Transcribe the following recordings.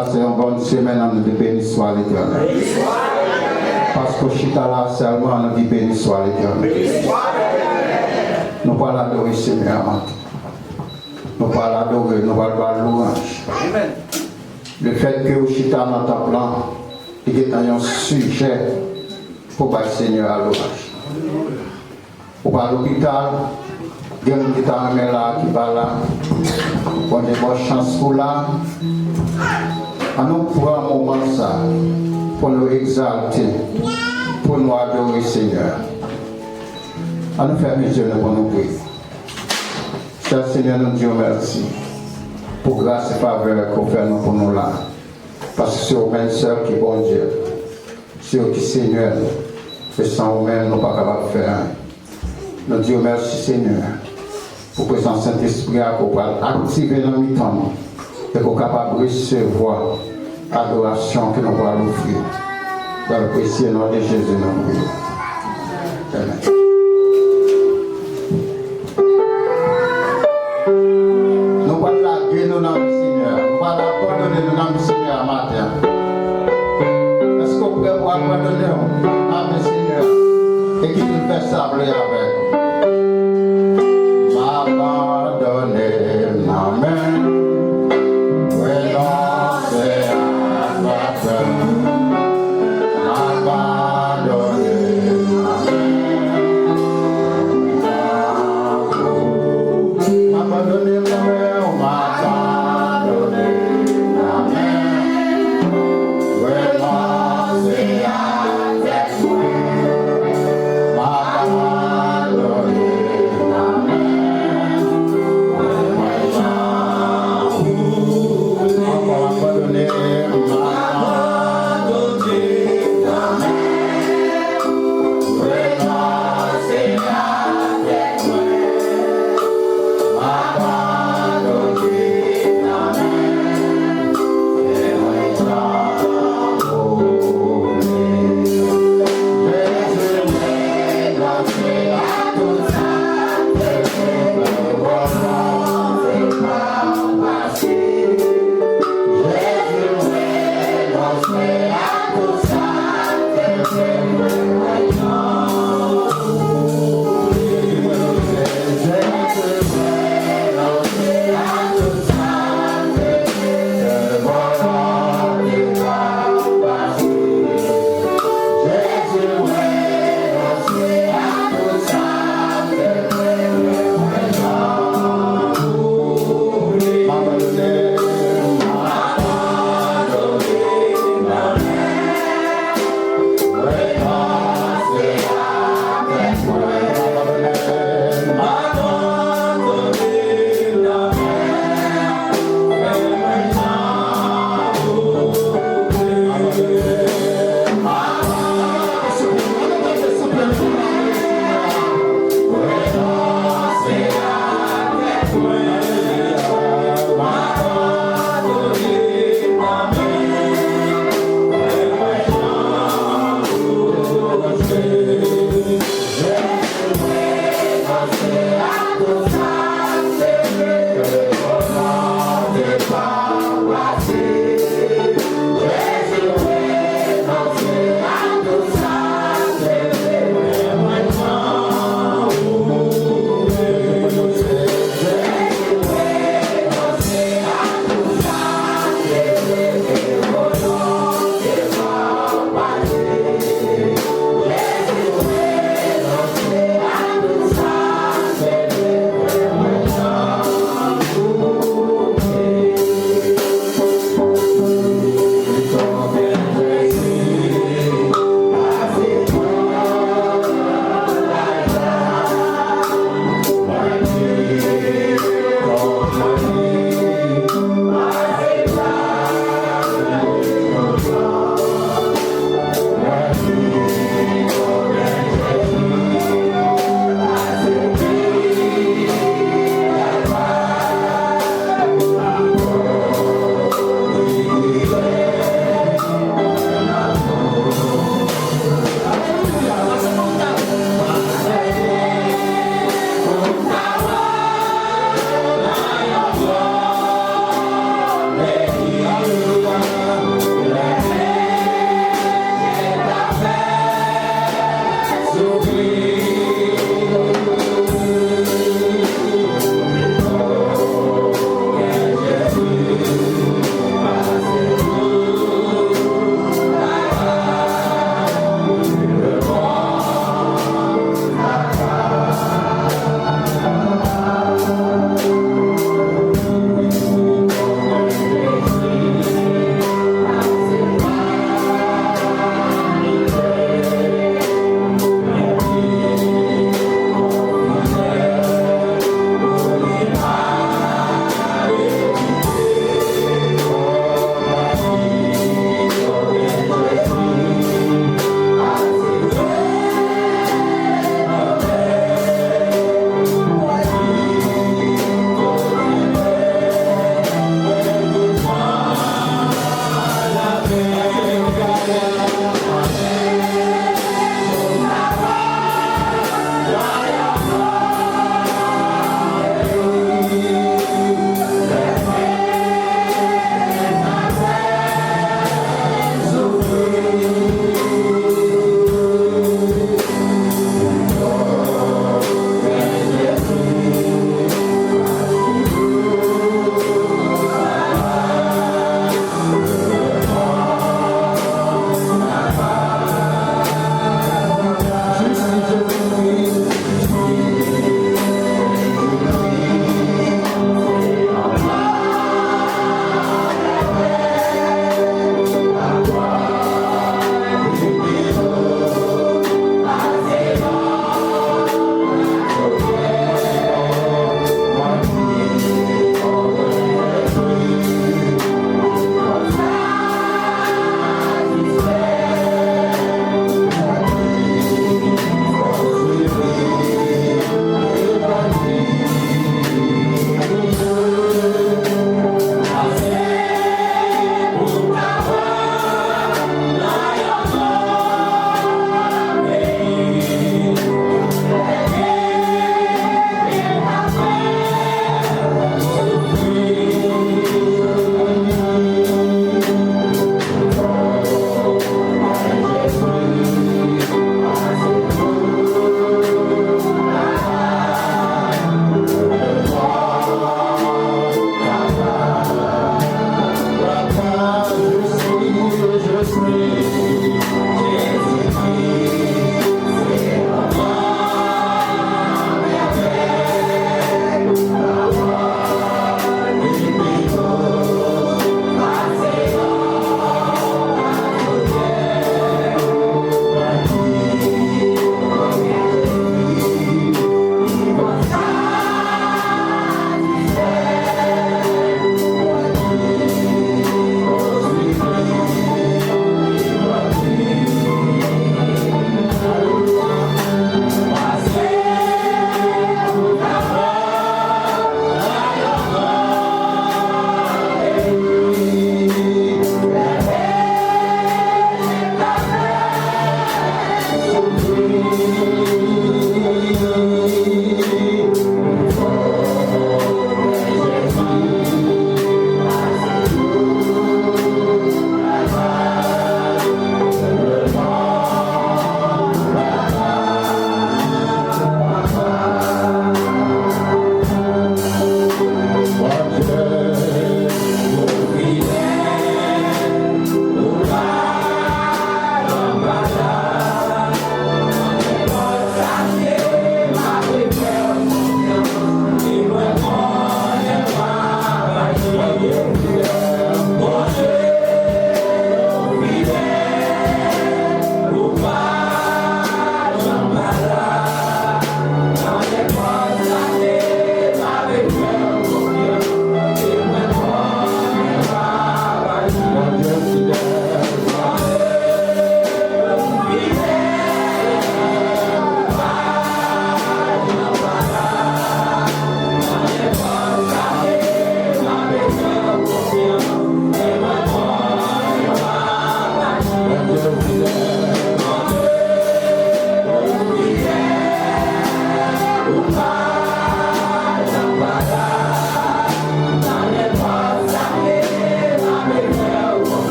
passez une bonne semaine, nous dit béni soit l'Éternel. Parce que je suis là seulement, nous dit béni soit l'Éternel. Nous allons l'adorer, Seigneur. Nous allons l'adorer, nous allons voir louange. Le fait que je suis dans ta plan, il est un sujet pour le Seigneur à louange. Pour à l'hôpital, il y a un qui est là, qui va là. On a une bonne chance pour là. Nous prenons un moment ça pour nous exalter, pour nous adorer Seigneur. Nous fermons les yeux pour nous prier. Cher Seigneur, nous disons merci pour grâce et faveur qu'on fait pour nous là. Parce que c'est au même seul qui est bon Dieu. C'est au qui Seigneur. Et sans vous-même, nous ne sommes pas capables de faire. Nous disons merci Seigneur pour que son Saint-Esprit pour activer dans le temps et pour capable de recevoir l'adoration que nous allons offrir. Dans le précieux nom de Jésus, nous prions. Amen. Nous allons laguer nos noms du Seigneur. Nous allons abandonner nos noms du Seigneur matin. Est-ce qu'on pourrait vous abandonner à le Seigneur et qui nous fait sabler avec nous? M'abandonner ma main. Bye.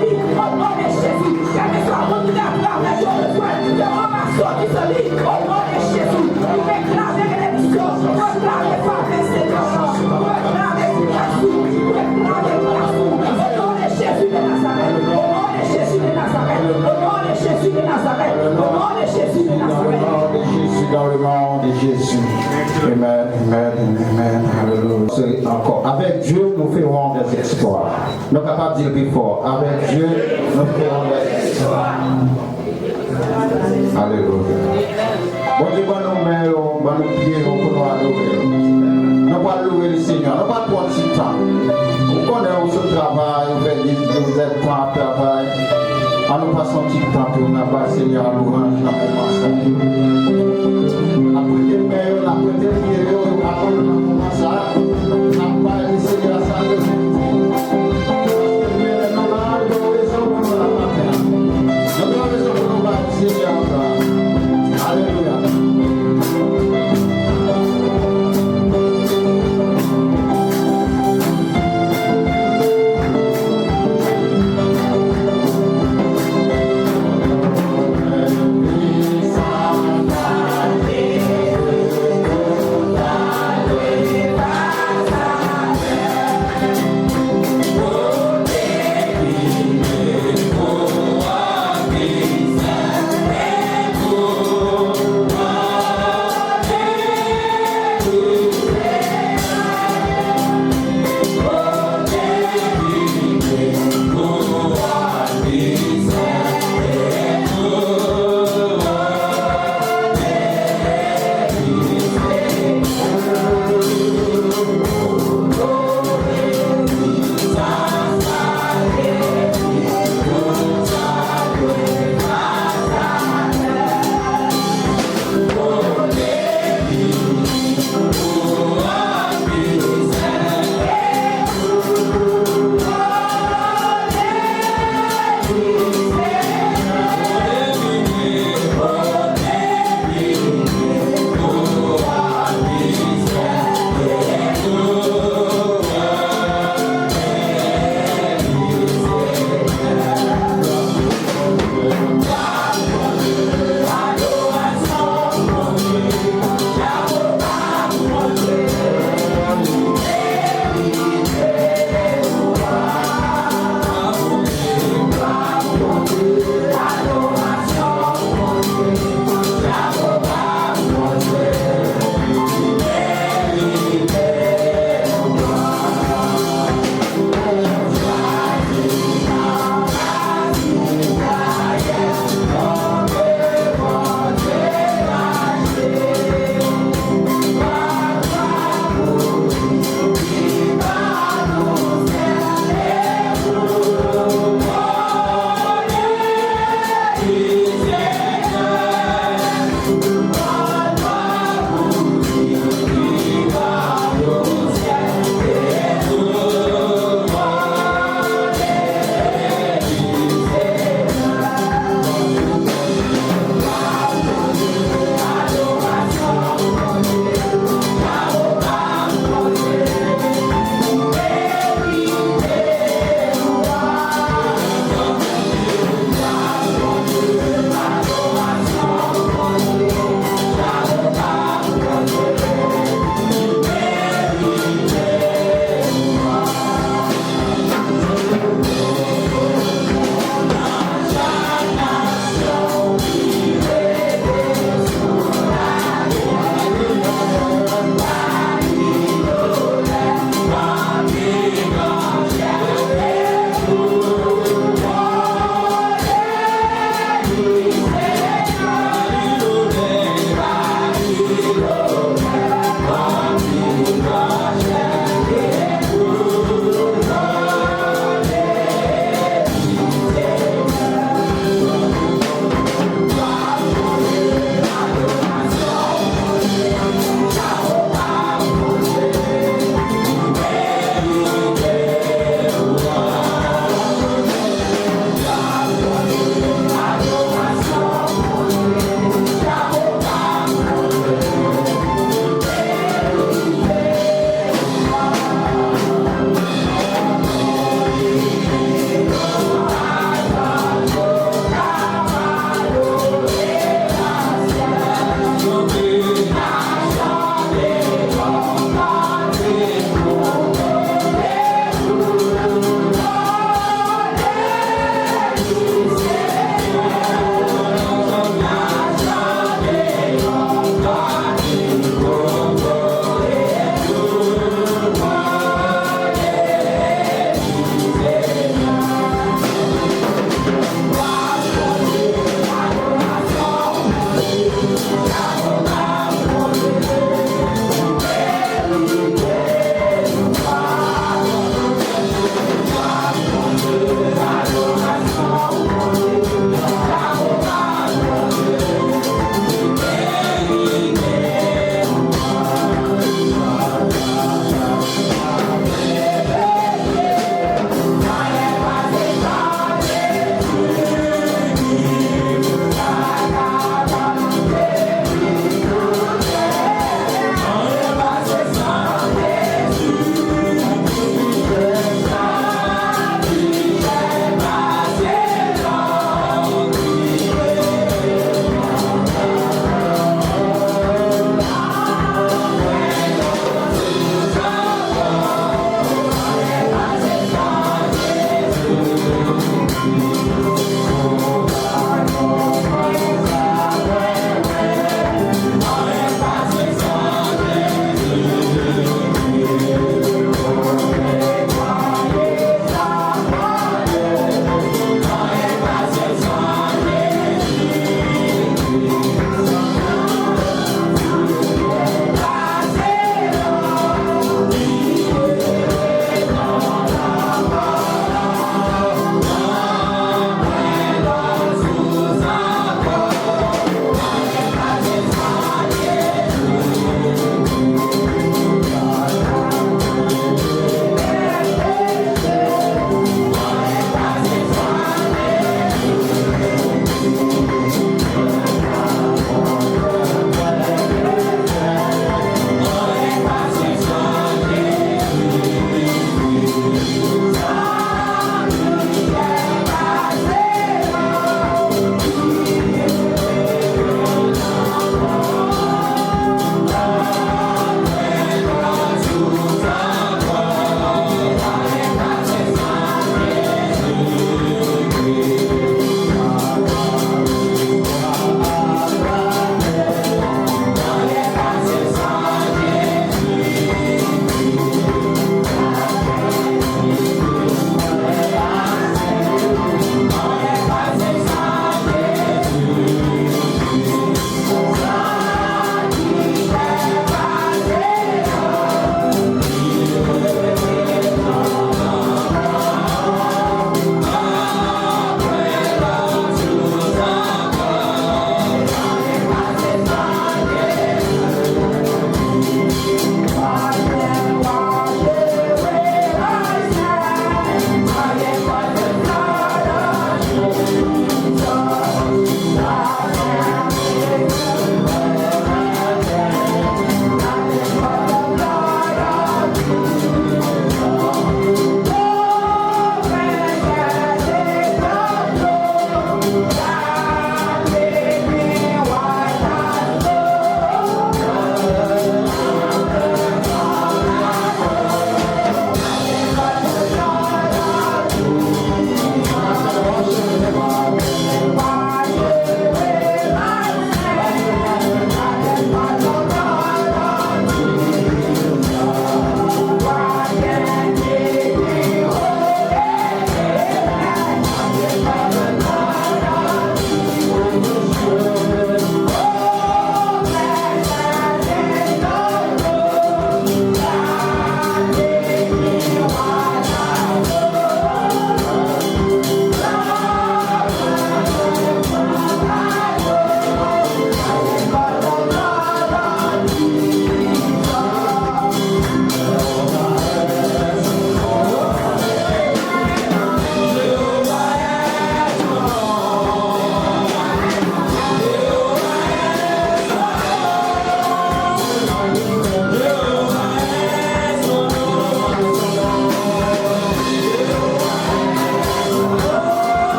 lit, au nom de Jésus. Quel que soit mon travail, de besoin, de ramassons qui se lit, au nom de Jésus. Il réclame rédemption, réclame faveur, Seigneur. Réclame grâce, réclame grâce. Au nom de Jésus de Nazareth, au nom de Jésus de Nazareth, au nom de Jésus de Nazareth, au nom de Jésus de Nazareth. Dans le nom de Jésus. Amen, amen, amen. Alléluia. C'est encore. Avec Dieu, nous ferons des exploits. Nous sommes capables de dire plus fort. Avec Dieu, nous ferons des exploits. Alléluia. Bon Dieu, nous mettons nos pieds pour nous adorer. Nous allons louer le Seigneur. Nous allons prendre ce temps. Vous connaissez ce travail, vous êtes temps à travail. À nous passons un petit temps pour nous passer Seigneur à l'orange dans le moment.